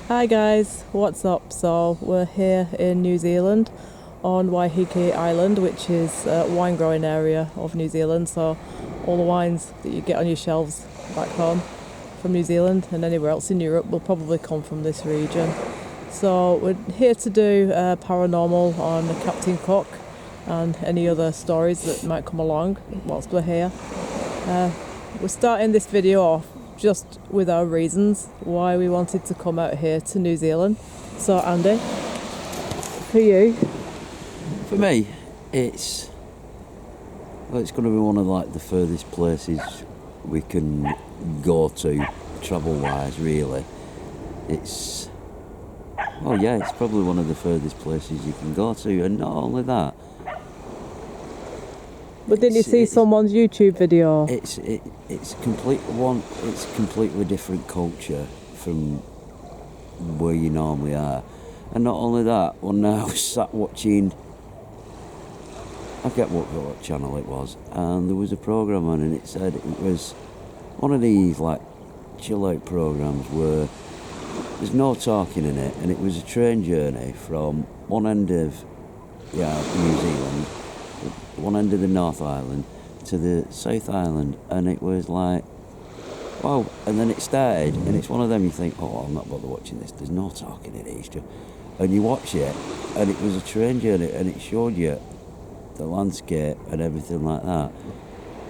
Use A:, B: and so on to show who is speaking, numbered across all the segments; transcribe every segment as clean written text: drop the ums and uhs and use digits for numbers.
A: Hi guys, what's up? So we're here in New Zealand on Waiheke Island, which is a wine growing area of New Zealand. So all the wines that you get on your shelves back home from New Zealand and anywhere else in Europe will probably come from this region. So we're here to do paranormal on Captain Cook and any other stories that might come along whilst we're here. We're starting this video off just with our reasons why we wanted to come out here to New Zealand. So Andy, for you?
B: For me, it's going to be one of the furthest places we can go to, travel-wise. Really, it's probably one of the furthest places you can go to, and not only that.
A: But didn't you see someone's YouTube video?
B: It's completely different culture from where you normally are, and not only that. When I was sat watching, I forget what channel it was, and there was a program on, and it said it was one of these chill out programs where there's no talking in it, and it was a train journey from one end of New Zealand, one end of the North Island to the South Island, and it was like, wow. And then it started, and it's one of them you think, oh, I'm not bothered watching this, there's no talking in it, and you watch it, and it was a train journey, and it showed you the landscape and everything like that,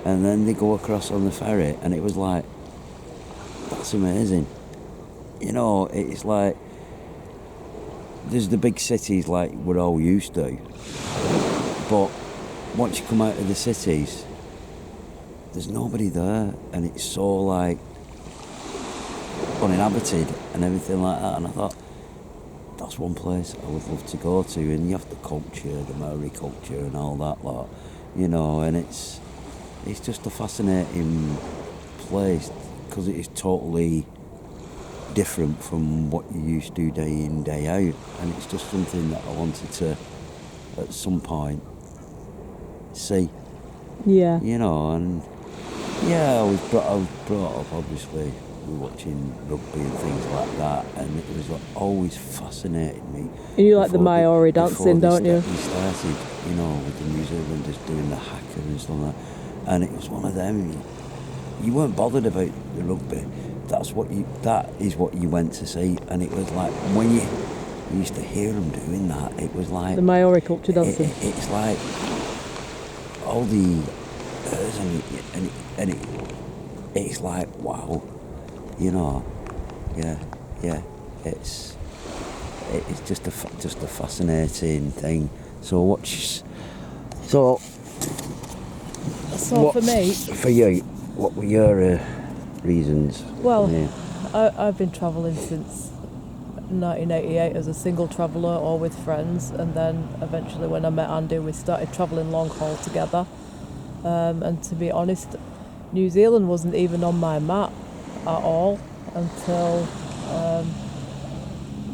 B: and then they go across on the ferry, and it was like, that's amazing. It's like there's the big cities like we're all used to, but once you come out of the cities, there's nobody there, and it's so uninhabited and everything like that. And I thought, that's one place I would love to go to. And you have the culture, the Maori culture and all that lot, and it's just a fascinating place because it is totally different from what you used to day in, day out. And it's just something that I wanted to, at some point, see.
A: Yeah.
B: And I was brought up, obviously, we were watching rugby and things like that, and it was always fascinated me.
A: And you like the Maori dancing, don't you?
B: We started, with the New Zealanders doing the haka and stuff like that, and it was one of them. You weren't bothered about the rugby. That is what you went to see, and it was like when you used to hear them doing that, it was like
A: the Maori culture dancing.
B: It's like all the and it's like, wow, it's just a fascinating thing. So
A: for me,
B: for you, what were your reasons?
A: Well, I've been travelling since 1988 as a single traveller or with friends, and then eventually when I met Andy we started travelling long haul together, and to be honest, New Zealand wasn't even on my map at all until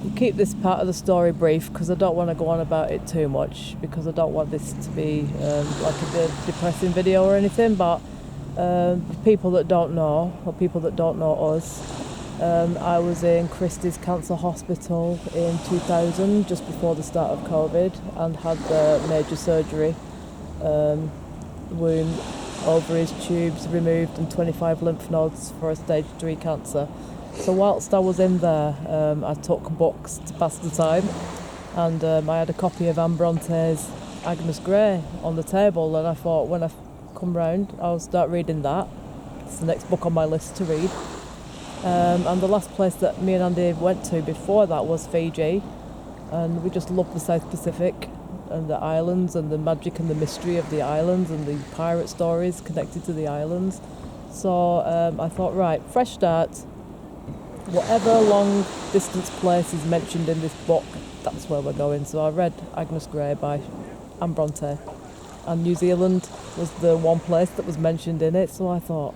A: we'll keep this part of the story brief because I don't want to go on about it too much, because I don't want this to be like a depressing video or anything, but people that don't know, or people that don't know us, I was in Christie's Cancer Hospital in 2000, just before the start of COVID, and had the major surgery, womb, ovaries, tubes removed, and 25 lymph nodes for a stage 3 cancer. So whilst I was in there, I took books to pass the time, and I had a copy of Anne Bronte's Agnes Grey on the table, and I thought when I come round I'll start reading that. It's the next book on my list to read. And the last place that me and Andy went to before that was Fiji, and we just loved the South Pacific and the islands and the magic and the mystery of the islands and the pirate stories connected to the islands. So I thought, right, fresh start, whatever long distance place is mentioned in this book, that's where we're going. So I read Agnes Grey by Anne Bronte, and New Zealand was the one place that was mentioned in it, so I thought,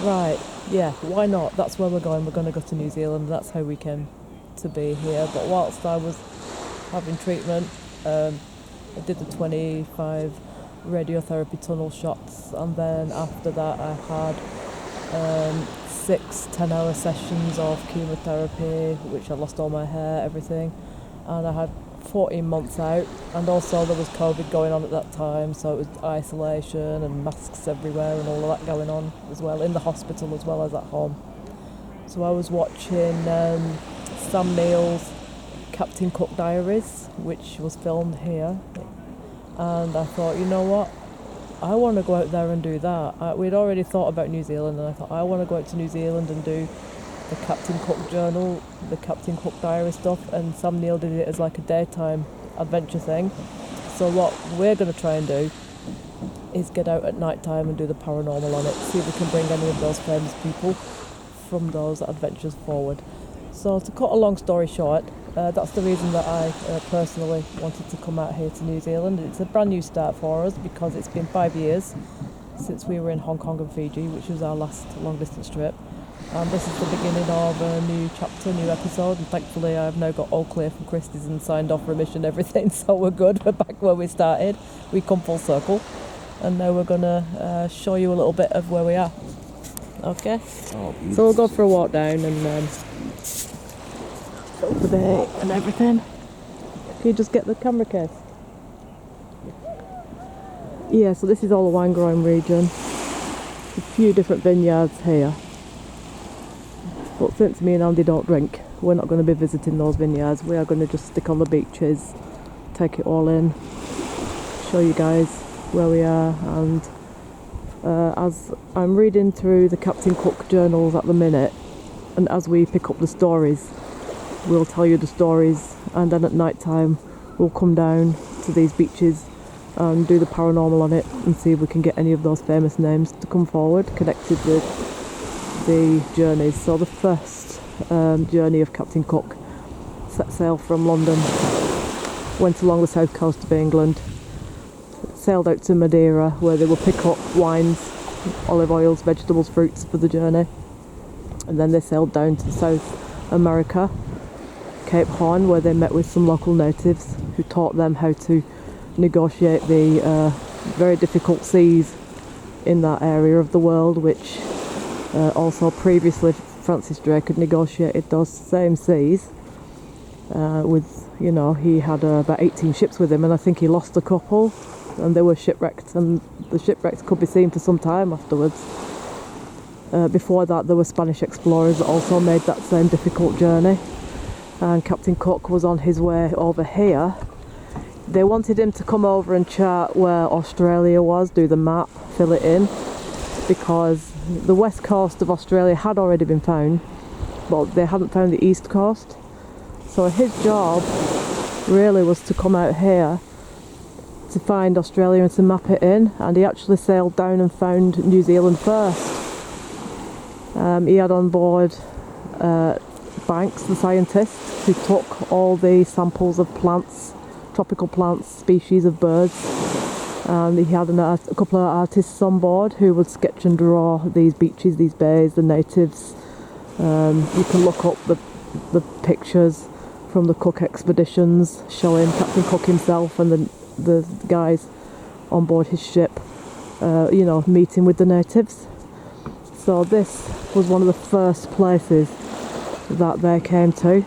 A: right, yeah, why not? That's where we're going to go to New Zealand, that's how we came to be here. But whilst I was having treatment, I did the 25 radiotherapy tunnel shots, and then after that I had 6 10-hour sessions of chemotherapy, which I lost all my hair, everything, and I had 14 months out, and also there was COVID going on at that time, so it was isolation and masks everywhere and all of that going on as well, in the hospital as well as at home. So I was watching Sam Neill's Captain Cook Diaries, which was filmed here, and I thought, you know what, I want to go out there and do that. We'd already thought about New Zealand, and I thought I want to go out to New Zealand and do the Captain Cook journal, the Captain Cook Diary stuff, and Sam Neill did it as like a daytime adventure thing. So what we're going to try and do is get out at night time and do the paranormal on it, see if we can bring any of those famous people from those adventures forward. So to cut a long story short, that's the reason that I personally wanted to come out here to New Zealand. It's a brand new start for us because it's been 5 years since we were in Hong Kong and Fiji, which was our last long distance trip. And this is the beginning of a new chapter, new episode, and thankfully I've now got all clear from Christie's and signed off remission and everything, so we're good. We're back where we started. We come full circle, and now we're going to show you a little bit of where we are. Okay?
B: Oh,
A: so we'll go for a walk down and the bay and everything. Can you just get the camera case? Yeah, so this is all the wine growing region. A few different vineyards here. But since me and Andy don't drink, we're not going to be visiting those vineyards. We are going to just stick on the beaches, take it all in, show you guys where we are. And as I'm reading through the Captain Cook journals at the minute, and as we pick up the stories, we'll tell you the stories, and then at night time we'll come down to these beaches and do the paranormal on it and see if we can get any of those famous names to come forward connected with the journeys. So the first journey of Captain Cook set sail from London, went along the south coast of England, sailed out to Madeira where they will pick up wines, olive oils, vegetables, fruits for the journey, and then they sailed down to South America, Cape Horn, where they met with some local natives who taught them how to negotiate the very difficult seas in that area of the world, which also previously Francis Drake had negotiated those same seas with, you know, he had about 18 ships with him, and I think he lost a couple and they were shipwrecked, and the shipwrecks could be seen for some time afterwards. Before that there were Spanish explorers that also made that same difficult journey, and Captain Cook was on his way over here. They wanted him to come over and chart where Australia was, do the map, fill it in, because the west coast of Australia had already been found, but they hadn't found the east coast. So his job really was to come out here to find Australia and to map it in, and he actually sailed down and found New Zealand first. He had on board Banks, the scientist, who took all the samples of plants, tropical plants, species of birds, and he had a couple of artists on board who would sketch and draw these beaches, these bays, the natives. You can look up the pictures from the Cook expeditions showing Captain Cook himself and the guys on board his ship, you know, meeting with the natives. So this was one of the first places that they came to.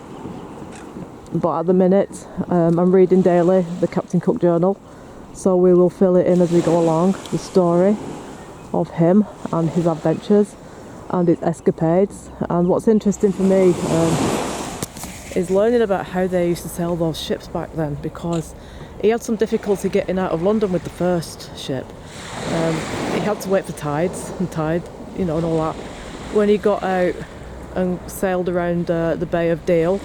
A: But at the minute, I'm reading daily the Captain Cook journal, so we will fill it in as we go along, the story of him and his adventures and his escapades. And what's interesting for me is learning about how they used to sail those ships back then, because he had some difficulty getting out of London with the first ship. He had to wait for tides and tide, you know, and all that. When he got out and sailed around the Bay of Deal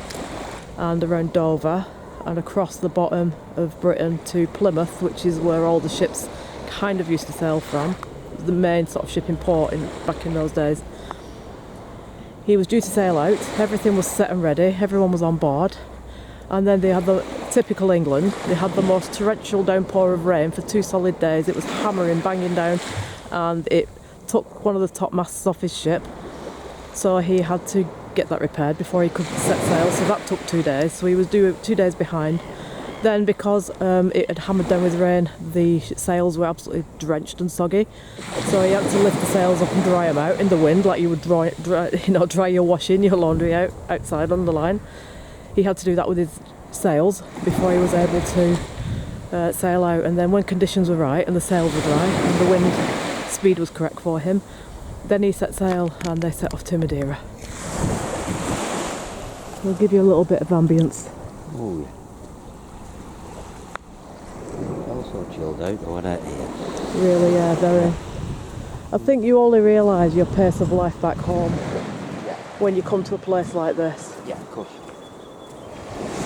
A: and around Dover and across the bottom of Britain to Plymouth, which is where all the ships kind of used to sail from, the main sort of shipping port back in those days. He was due to sail out, everything was set and ready, everyone was on board, and then they had the typical England, they had the most torrential downpour of rain for 2 solid days. It was hammering, banging down, and it took one of the top masts off his ship, so he had to get that repaired before he could set sail. So that took 2 days, so he was due 2 days behind, Then because it had hammered down with rain, the sails were absolutely drenched and soggy. So he had to lift the sails up and dry them out in the wind, like you would dry your washing, your laundry outside on the line. He had to do that with his sails before he was able to sail out. And then when conditions were right and the sails were dry and the wind speed was correct for him, then he set sail and they set off to Madeira. We'll give you a little bit of ambience.
B: Oh, yeah. Also chilled out, though, isn't it, here?
A: Really, yeah, very. I think you only realise your pace of life back home when you come to a place like this.
B: Yeah, of course.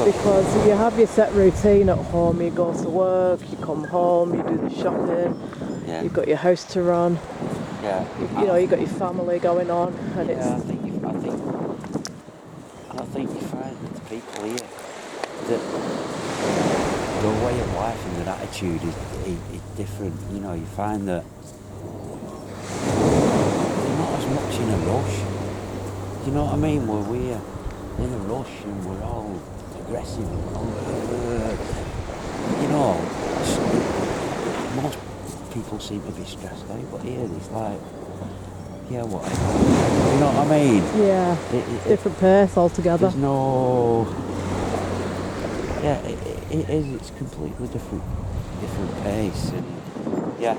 A: Because you have your set routine at home, you go to work, you come home, you do the shopping, you've got your house to run, you've got your family going on, and it's...
B: I think you find with the people here that their way of life and their attitude is different. You know, you find that they're not as much in a rush. You know what I mean? Where we're in a rush and we're all aggressive and most people seem to be stressed out, but here it's like, yeah, whatever. You know what I mean?
A: Yeah, different pace altogether.
B: There's no... Yeah, it is. It's completely different pace, and yeah,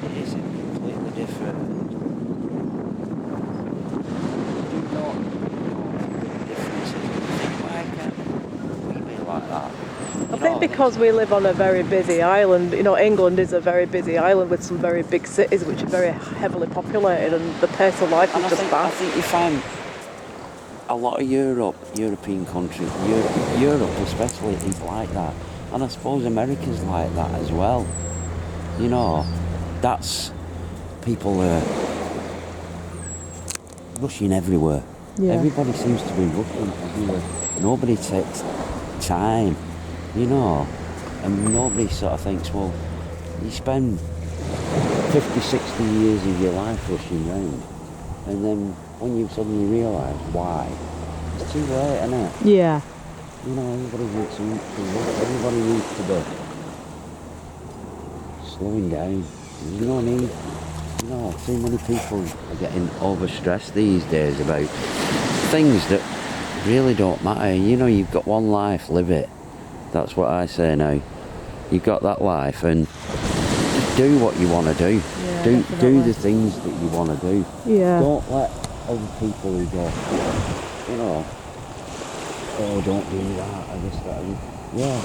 B: it is completely different. Do not know the differences. Why can't we be like that?
A: I think because we live on a very busy island, England is a very busy island with some very big cities which are very heavily populated, and the pace of life is just fast.
B: I think you find a lot of European countries, Europe especially, is like that. And I suppose America's like that as well. You know, that's... people are rushing everywhere.
A: Yeah.
B: Everybody seems to be rushing everywhere. Nobody takes time, and nobody sort of thinks, well, you spend 50, 60 years of your life rushing round, and then when you suddenly realise why, it's too late, isn't it?
A: Yeah.
B: Everybody needs to rush. Everybody needs to be slowing down. There's no need. Too many people are getting overstressed these days about things that really don't matter. You've got one life, live it. That's what I say now. You've got that life, and just do what you want to do.
A: Yeah,
B: do the things that you want to do.
A: Yeah.
B: Don't let other people who go, oh, don't do that, or this, that, and yeah. You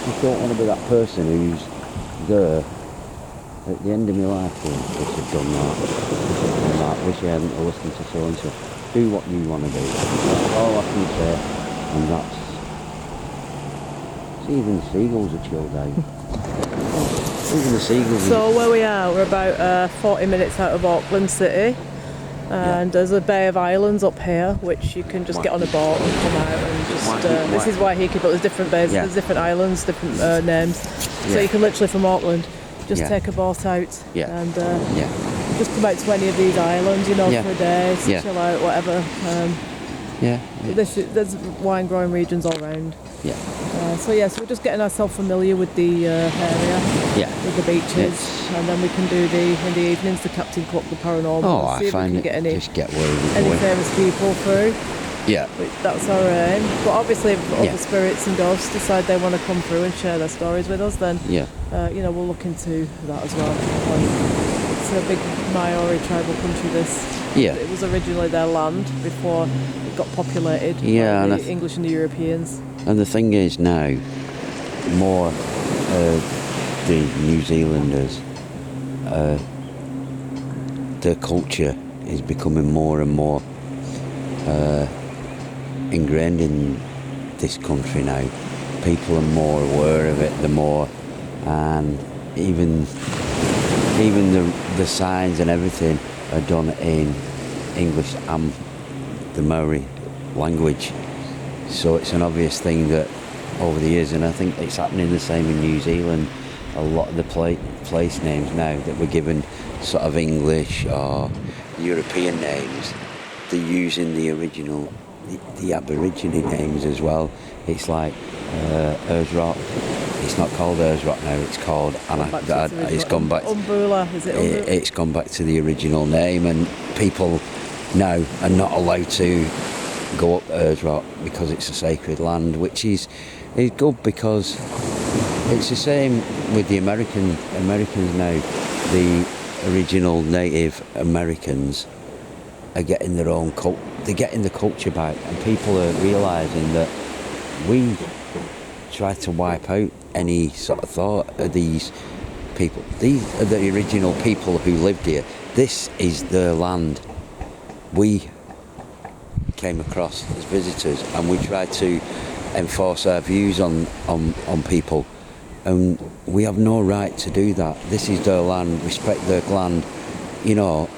B: just don't want to be that person who's there at the end of my life going, wish I'd done that, wish I hadn't listened to so and so. Do what you want to do. That's all I can say. And that's... See, even the seagulls are chilled out. Even the seagulls...
A: So where we are, we're about 40 minutes out of Auckland City. And there's a bay of islands up here, which you can just get on a boat and come out and just... this is Waiheke, but there's different bays, there's different islands, different names. So you can literally, from Auckland, just take a boat out and just come out to any of these islands, for a day, chill out, whatever. There's wine growing regions all around. So we're just getting ourselves familiar with the area, with the beaches, and then we can do in the evenings the Captain Club, the paranormal.
B: Oh, I
A: see if
B: find
A: we
B: it
A: can get
B: just get where we're
A: any
B: going.
A: famous people through.
B: Yeah.
A: That's our aim. But obviously if other spirits and ghosts decide they want to come through and share their stories with us, then we'll look into that as well. It's a big Maori tribal country, this.
B: Yeah.
A: It was originally their land before it got populated by the English and the Europeans.
B: And the thing is now, more the New Zealanders, their culture is becoming more and more ingrained in this country now. People are more aware of it, and even the signs and everything are done in English and the Maori language. So it's an obvious thing that over the years, and I think it's happening the same in New Zealand, a lot of the place names now that were given sort of English or European names, they're using the original the Aborigine names as well. It's like Ersrock. It's not called Ersrock now. It's called it's gone back.
A: Umbula, is it?
B: It's gone back to the original name, and people now are not allowed to go up Ersrock because it's a sacred land, which is good because it's the same with the Americans now. The original Native Americans are getting their own they're getting the culture back, and people are realising that we try to wipe out any sort of thought of these people. These are the original people who lived here. This is their land. We came across as visitors, and we tried to enforce our views on people, and we have no right to do that. This is their land, respect their land, you know.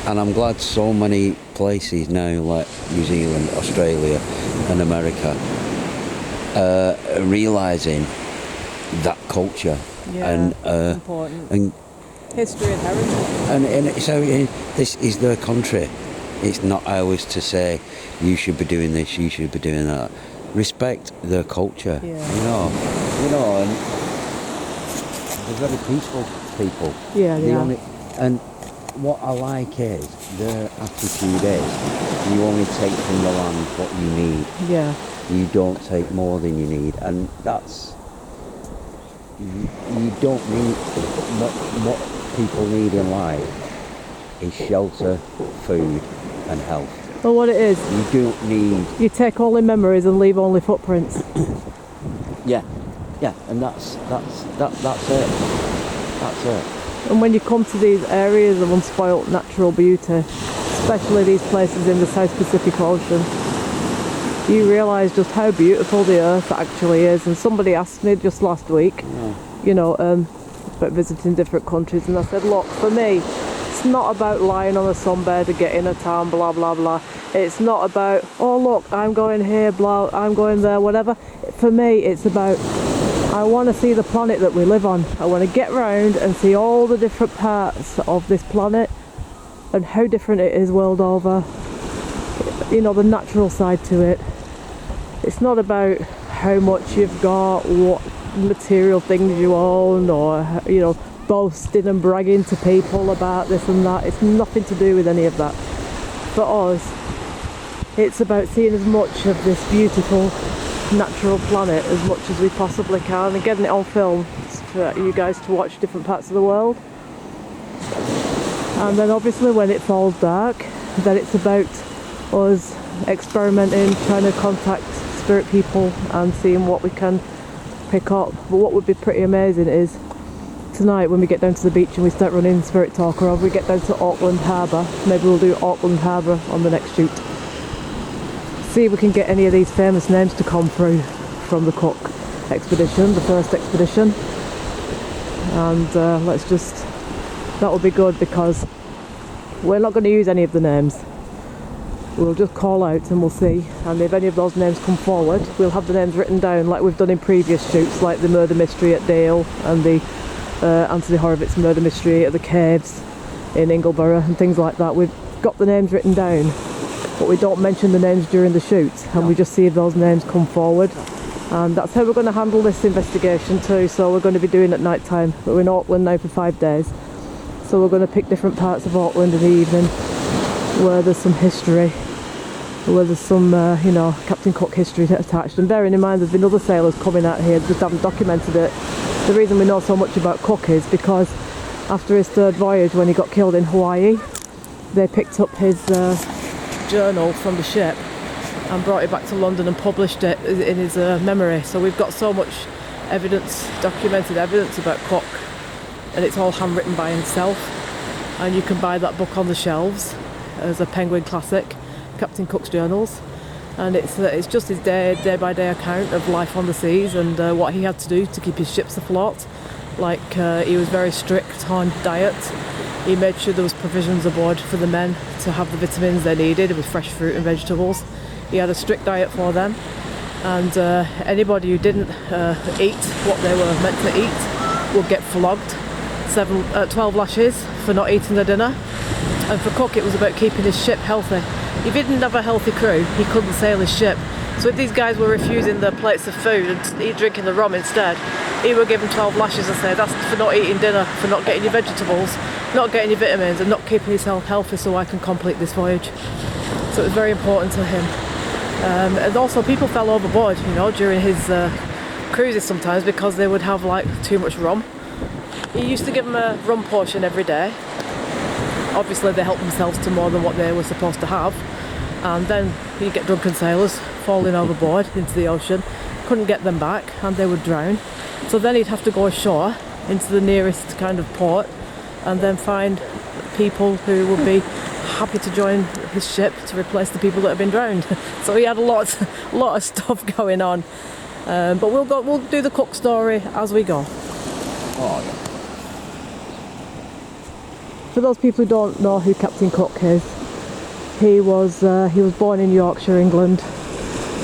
B: And I'm glad so many places now, like New Zealand, Australia and America, are realising that culture.
A: Yeah, important.
B: And
A: history and heritage.
B: And so this is their country. It's not ours to say, you should be doing this, you should be doing that. Respect their culture,
A: yeah.
B: you know, and they're very peaceful people.
A: Yeah, they are.
B: And what I like is their attitude is you only take from the land what you need.
A: Yeah.
B: You don't take more than you need, and that's you don't need what people need in life is shelter, food, and health.
A: Well, what it is,
B: You don't need.
A: you take all the memories and leave only footprints.
B: Yeah, and that's it. That's it.
A: And when you come to these areas of unspoilt natural beauty, especially these places in the South Pacific Ocean, you realise just how beautiful the earth actually is. And somebody asked me just last week, about visiting different countries, and I said, look, for me, it's not about lying on a sunbed and getting a tan, blah blah blah. It's not about, oh look, I'm going here, blah, I'm going there, whatever. For me, it's about, I want to see the planet that we live on. I want to get round and see all the different parts of this planet and how different it is world over. You know, the natural side to it. It's not about how much you've got, what material things you own, or, you know, boasting and bragging to people about this and that. It's nothing to do with any of that. For us, it's about seeing as much of this beautiful natural planet as much as we possibly can and getting it on film for you guys to watch different parts of the world. And then obviously when it falls dark, then it's about us experimenting, trying to contact spirit people and seeing what we can pick up. But what would be pretty amazing is tonight when we get down to the beach and we start running Spirit Talk, or if we get down to Auckland Harbour, maybe we'll do Auckland Harbour on the next shoot. See if we can get any of these famous names to come through from the Cook expedition, the first expedition. And that will be good because we're not going to use any of the names. We'll just call out and we'll see, and if any of those names come forward, we'll have the names written down like we've done in previous shoots, like the murder mystery at Dale and the Anthony Horowitz murder mystery at the caves in Ingleborough and things like that. We've got the names written down, but we don't mention the names during the shoots, and we just see if those names come forward. And that's how we're going to handle this investigation too. So we're going to be doing it at night time. We're in Auckland now for 5 days, so we're going to pick different parts of Auckland in the evening where there's some history, where there's some Captain Cook history attached. And bearing in mind there's been other sailors coming out here, just haven't documented it. The reason we know so much about Cook is because after his third voyage, when he got killed in Hawaii, they picked up his journal from the ship and brought it back to London and published it in his memory. So we've got so much evidence, documented evidence about Cook, and it's all handwritten by himself. And you can buy that book on the shelves as a Penguin classic, Captain Cook's Journals. And it's just his day-by-day account of life on the seas and what he had to do to keep his ships afloat. Like he was very strict on diet. He made sure there was provisions aboard for the men to have the vitamins they needed with fresh fruit and vegetables. He had a strict diet for them, and anybody who didn't eat what they were meant to eat would get flogged, 12 lashes for not eating their dinner. And for Cook, it was about keeping his ship healthy. if he didn't have a healthy crew, he couldn't sail his ship. So if these guys were refusing their plates of food and drinking the rum instead, he would give them 12 lashes and say that's for not eating dinner, for not getting your vegetables, not getting your vitamins, and not keeping yourself healthy so I can complete this voyage. So it was very important to him. And also people fell overboard, you know, during his cruises sometimes because they would have like too much rum. He used to give them a rum portion every day. Obviously they helped themselves to more than what they were supposed to have. And then you get drunken sailors falling overboard into the ocean, couldn't get them back and they would drown. So then he'd have to go ashore into the nearest kind of port and then find people who would be happy to join his ship to replace the people that had been drowned. So he had a lot of stuff going on. But we'll do the Cook story as we go.
B: Oh, yeah.
A: For those people who don't know who Captain Cook is, he was born in Yorkshire, England,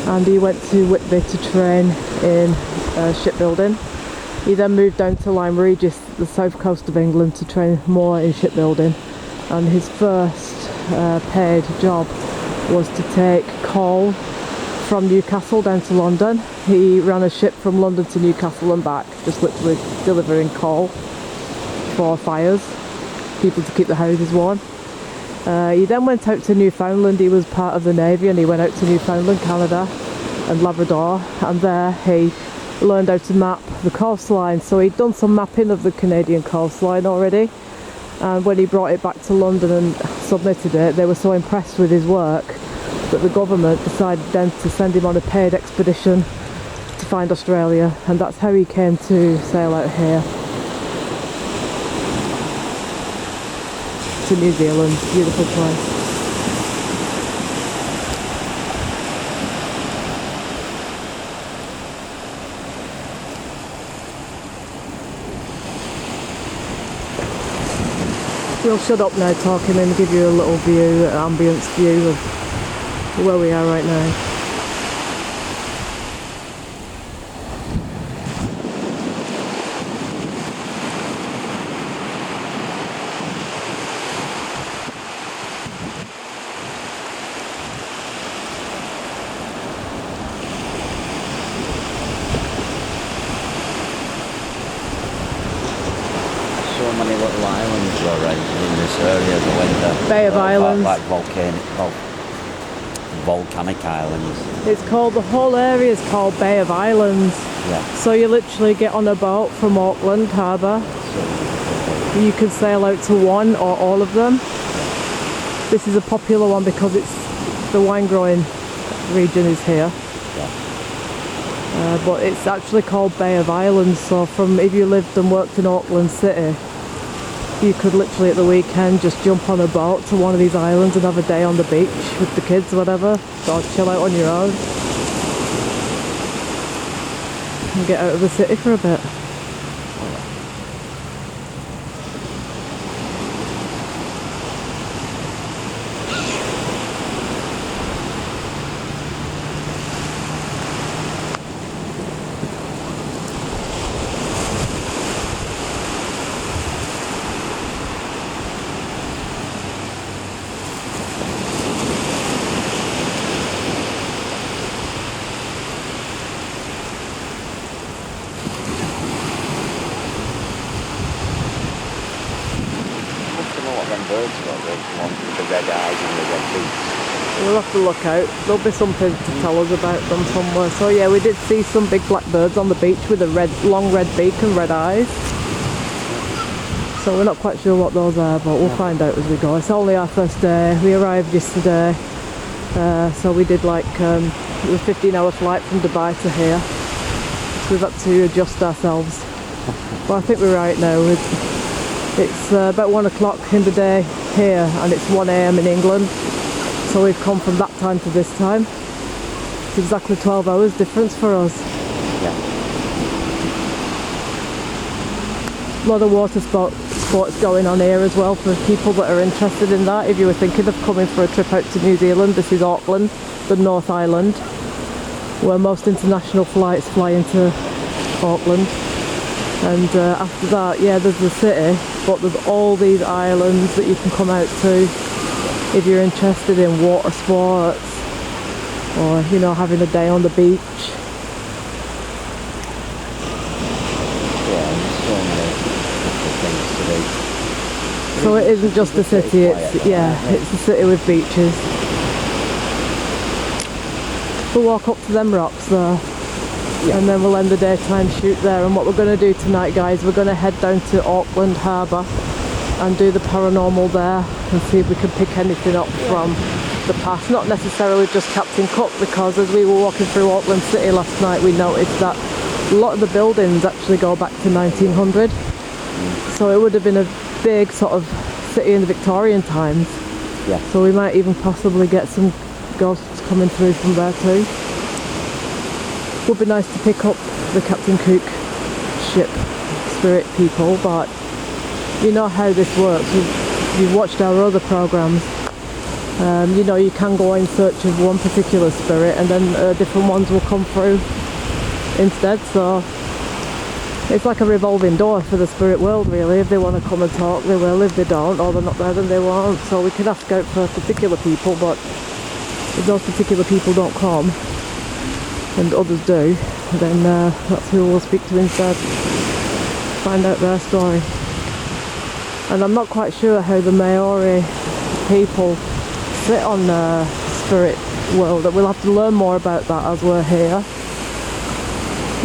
A: and he went to Whitby to train in shipbuilding. He then moved down to Lyme Regis, the south coast of England, to train more in shipbuilding. And his first paid job was to take coal from Newcastle down to London. He ran a ship from London to Newcastle and back, just literally delivering coal for fires, people to keep the houses warm. He then went out to Newfoundland. He was part of the Navy and he went out to Newfoundland, Canada and Labrador, and there he learned how to map the coastline. So he'd done some mapping of the Canadian coastline already, and when he brought it back to London and submitted it, they were so impressed with his work that the government decided then to send him on a paid expedition to find Australia, and that's how he came to sail out here to New Zealand. Beautiful place. We'll shut up now talking and give you a little view, an ambience view of where we are right now.
B: So many little islands were in this area. The winter.
A: Bay of Islands.
B: Like volcanic islands.
A: It's called, the whole area is called Bay of Islands.
B: Yeah.
A: So you literally get on a boat from Auckland harbour. You can sail out to one or all of them. This is a popular one because it's the wine growing region is here.
B: Yeah.
A: But it's actually called Bay of Islands. So from, if you lived and worked in Auckland City, you could literally at the weekend just jump on a boat to one of these islands and have a day on the beach with the kids or whatever, or chill out on your own and get out of the city for a bit.
B: Birds got the ones with the red eyes and the red beaks.
A: We'll have to look out. There'll be something to tell us about them somewhere. So yeah, we did see some big black birds on the beach with a long red beak and red eyes. So we're not quite sure what those are, but we'll find out as we go. It's only our first day. We arrived yesterday, so we did like a 15-hour flight from Dubai to here. So we've had to adjust ourselves. But I think we're right now. It's about 1 o'clock in the day here and it's 1 AM in England, so we've come from that time to this time. It's exactly 12 hours difference for us.
B: Yeah.
A: A lot of water sports going on here as well for people that are interested in that. If you were thinking of coming for a trip out to New Zealand, this is Auckland, the North Island, where most international flights fly into Auckland. And after that, yeah, there's the city, but there's all these islands that you can come out to. if you're interested in water sports or, you know, having a day on the beach.
B: Yeah, there's so many things to do.
A: So it isn't just a city, it's a city with beaches. We'll walk up to them rocks there, and then we'll end the daytime shoot there. And what we're going to do tonight, guys, we're going to head down to Auckland Harbour and do the paranormal there and see if we can pick anything up from the past. Not necessarily just Captain Cook, because as we were walking through Auckland City last night, we noticed that a lot of the buildings actually go back to 1900. So it would have been a big sort of city in the Victorian times.
B: Yeah.
A: So we might even possibly get some ghosts coming through from there too. Would be nice to pick up the Captain Cook ship spirit people, but you know how this works. You've watched our other programmes. You know, you can go in search of one particular spirit and then different ones will come through instead. So it's like a revolving door for the spirit world, really. If they want to come and talk, they will. If they don't, or they're not there, then they won't. So we can ask out for particular people, but if those particular people don't come and others do, then that's who we'll speak to instead. Find out their story. And I'm not quite sure how the Maori people sit on the spirit world. We'll have to learn more about that as we're here.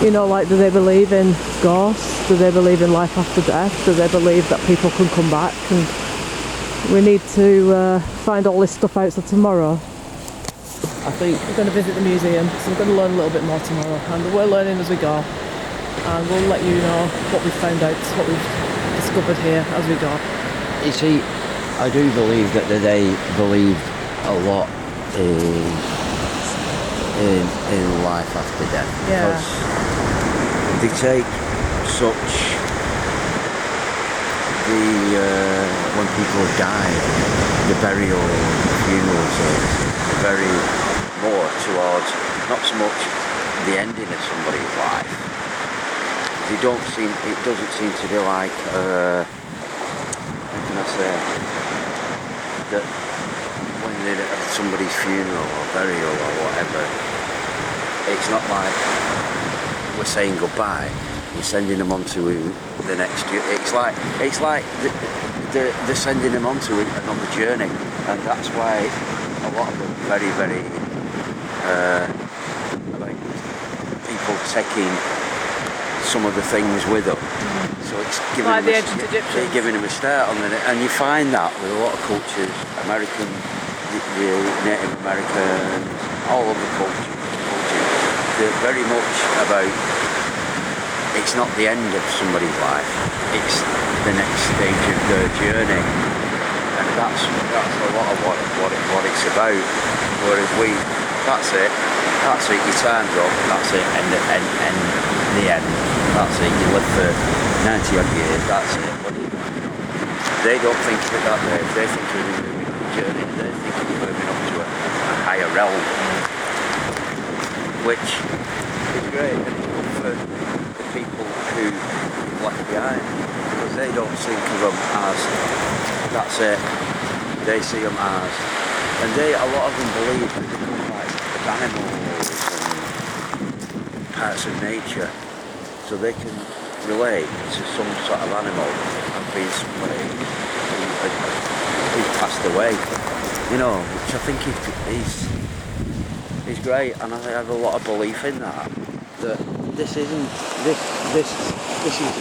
A: You know, like, do they believe in ghosts? Do they believe in life after death? Do they believe that people can come back? And we need to find all this stuff out. So tomorrow
B: I think
A: we're going to visit the museum, so we're going to learn a little bit more tomorrow, and we're learning as we go, and we'll let you know what we've found out, what we've discovered here as we go.
B: You see, I do believe that they believe a lot in life after death.
A: Yeah.
B: Because they take such when people have died, the burial, funeral service, very more towards not so much the ending of somebody's life. It doesn't seem to be like how can I say that when they're at somebody's funeral or burial or whatever, it's not like we're saying goodbye, we're sending them on to the next year. It's like they're sending them on to another journey, and that's why a lot of them very, very like people taking some of the things with them. So it's giving
A: like
B: them
A: giving
B: them a start on it, and you find that with a lot of cultures, American, the Native American, all of the cultures, they're very much about, it's not the end of somebody's life, it's the next stage of their journey, and that's a lot of what it's about. Whereas that's it, your time's up, that's it, and the end, that's it, you live for 90 odd years, that's it. They don't think of it that way. They think you're moving on a journey, they think you're moving up to a higher realm, which is great, and it's good for the people who left behind, because they don't think of them as, that's it, they see them as, and a lot of them believe that they come like animals and parts of nature, so they can relate to some sort of animal and being somebody who passed away, you know, which I think is great, and I have a lot of belief in that this is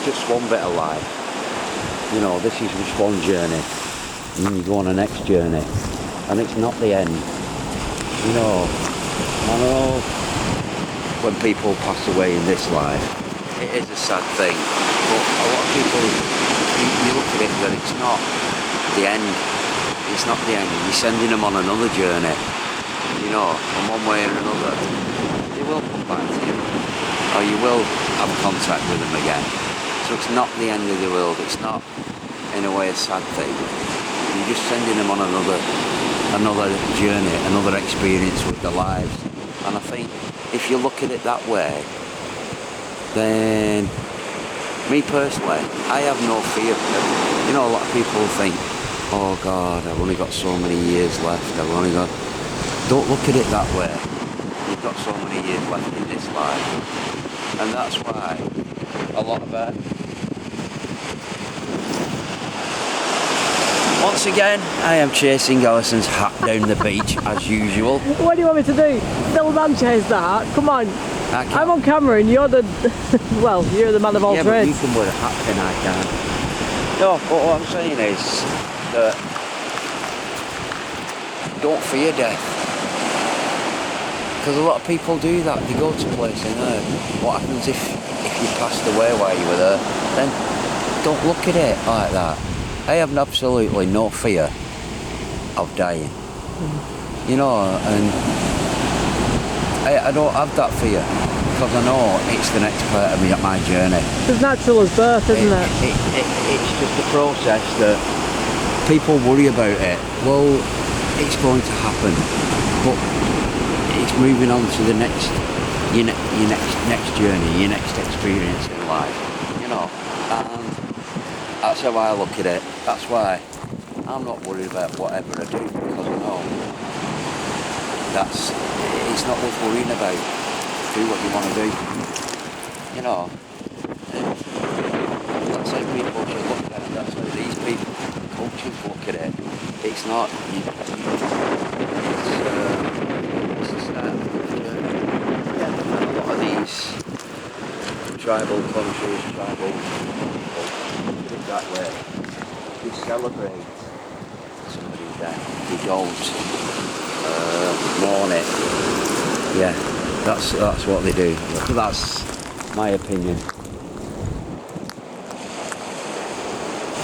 B: just one bit of life, you know, this is just one journey, and then you go on the next journey, and it's not the end, you know. I know when people pass away in this life, it is a sad thing, but a lot of people, you look at it that it's not the end, you're sending them on another journey, you know, from one way or another. They will come back to you, or you will have contact with them again. So it's not the end of the world, it's not in a way a sad thing, you're just sending them on another journey, another experience with their lives. And I think if you look at it that way, then me personally, I have no fear. You know, a lot of people think oh God, I've only got so many years left. Don't look at it that way. You've got so many years left in this life. And that's why a lot of once again, I am chasing Alison's hat down the beach as usual.
A: What do you want me to do? Still man chase the hat? Come on. I'm on camera and you're the well, you're the man of all
B: trades.
A: But
B: you can wear a hat and I can't. No, but what I'm saying is that don't fear death. Because a lot of people do that. They go to places and what happens if you passed away while you were there? Then don't look at it like that. I have absolutely no fear of dying. You know, and I don't have that fear because I know it's the next part of my journey.
A: It's natural as birth, isn't it?
B: It's just a process that people worry about it. Well, it's going to happen, but it's moving on to the next, your next journey, your next experience in life. You know, and that's how I look at it. That's why I'm not worried about whatever I do because I know it's not worth worrying about. Do what you want to do. You know, that's how people should look at it. That's how these people, cultures look at it. It's not. It's the start of the journey. And a lot of these tribal countries, tribal people, put it that way. They celebrate somebody's death. They don't mourn it. Yeah, that's what they do. That's my opinion.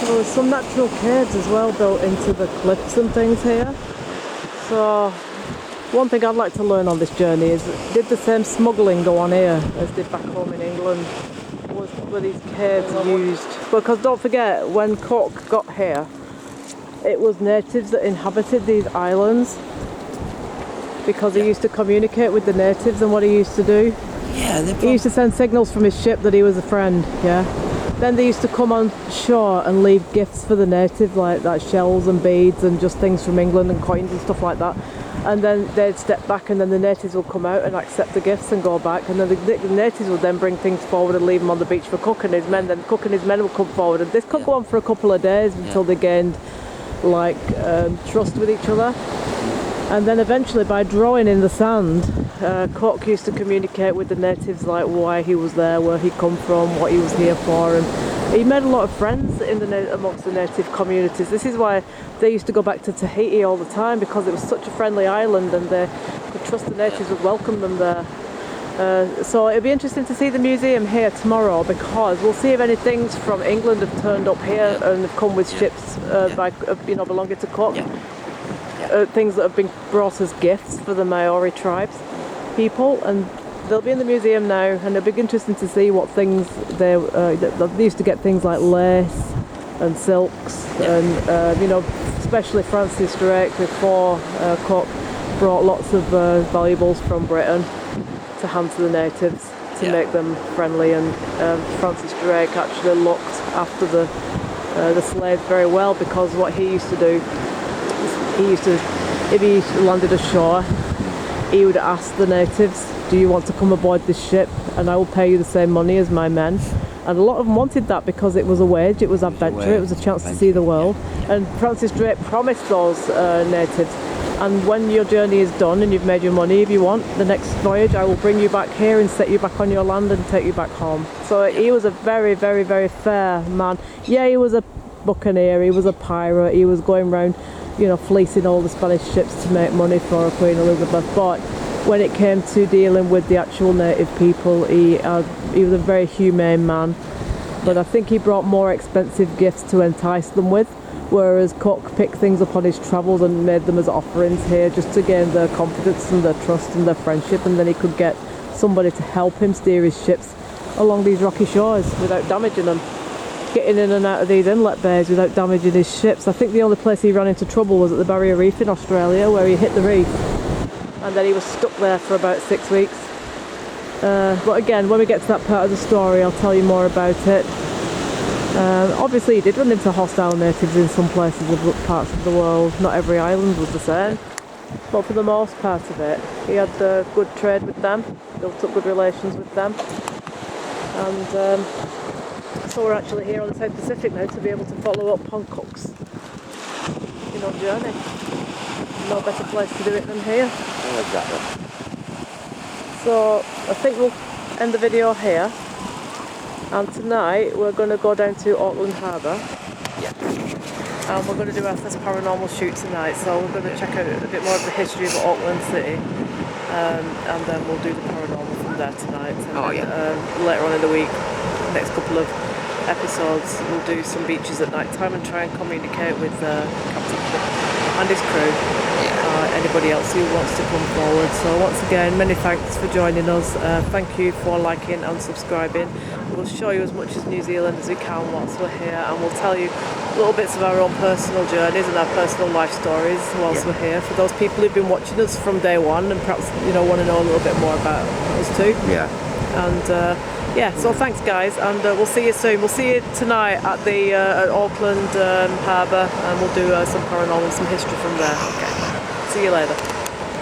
A: Well, there's some natural caves as well built into the cliffs and things here. So one thing I'd like to learn on this journey is, did the same smuggling go on here as did back home in England? Were these caves used? Because don't forget, when Cook got here, it was natives that inhabited these islands because he used to communicate with the natives. And what he used to do, he used to send signals from his ship that he was a friend. Then they used to come on shore and leave gifts for the natives, like shells and beads and just things from England and coins and stuff like that. And then they'd step back and then the natives would come out and accept the gifts and go back, and then the natives would then bring things forward and leave them on the beach for Cook and his men. Then Cook and his men would come forward, and this could go on for a couple of days until they gained trust with each other. And then eventually, by drawing in the sand, Cook used to communicate with the natives, like why he was there, where he come from, what he was here for, and he made a lot of friends amongst the native communities. This is why they used to go back to Tahiti all the time, because it was such a friendly island and they could trust the natives would welcome them there. So it'll be interesting to see the museum here tomorrow, because we'll see if any things from England have turned up here and have come with ships belonging to Cook. Things that have been brought as gifts for the Maori tribes people, and they'll be in the museum now, and it'll be interesting to see what things they used to get, things like lace and silks and especially Francis Drake before Cook brought lots of valuables from Britain to hand to the natives to make them friendly, and Francis Drake actually looked after the slaves very well, because what he used to do, if he landed ashore, he would ask the natives, do you want to come aboard this ship and I will pay you the same money as my men? And a lot of them wanted that because it was a wage, it was adventure, it was a chance to see the world. And Francis Drake promised those natives, and when your journey is done and you've made your money, if you want, the next voyage I will bring you back here and set you back on your land and take you back home. So he was a very, very, very fair man. Yeah, he was a buccaneer, he was a pirate, he was going around fleecing all the Spanish ships to make money for Queen Elizabeth, but when it came to dealing with the actual native people, he was a very humane man. But I think he brought more expensive gifts to entice them with, whereas Cook picked things up on his travels and made them as offerings here, just to gain their confidence and their trust and their friendship, and then he could get somebody to help him steer his ships along these rocky shores without damaging them, getting in and out of these inlet bays without damaging his ships. I think the only place he ran into trouble was at the Barrier Reef in Australia, where he hit the reef and then he was stuck there for about 6 weeks. But again, when we get to that part of the story, I'll tell you more about it. Obviously he did run into hostile natives in some places of parts of the world. Not every island was the same, but for the most part of it he had good trade with them, built up good relations with them, and so we're actually here on the South Pacific now to be able to follow up on Cook's journey. No better place to do it than here.
B: Oh, exactly.
A: So I think we'll end the video here, and tonight we're going to go down to Auckland Harbour.
B: Yeah.
A: And we're going to do our first paranormal shoot tonight, so we're going to check out a bit more of the history of Auckland City, and then we'll do the paranormal from there tonight. And later on in the week, next couple of episodes, we'll do some beaches at night time and try and communicate with Captain Cook and his crew. Anybody else who wants to come forward. So once again, many thanks for joining us. Thank you for liking and subscribing. We'll show you as much as New Zealand as we can whilst we're here, and we'll tell you little bits of our own personal journeys and our personal life stories whilst we're here. For those people who've been watching us from day one and perhaps want to know a little bit more about us too.
B: Yeah.
A: And so thanks guys, and we'll see you soon. We'll see you tonight at the at Auckland Harbour, and we'll do some paranormal, some history from there. Okay. See you later.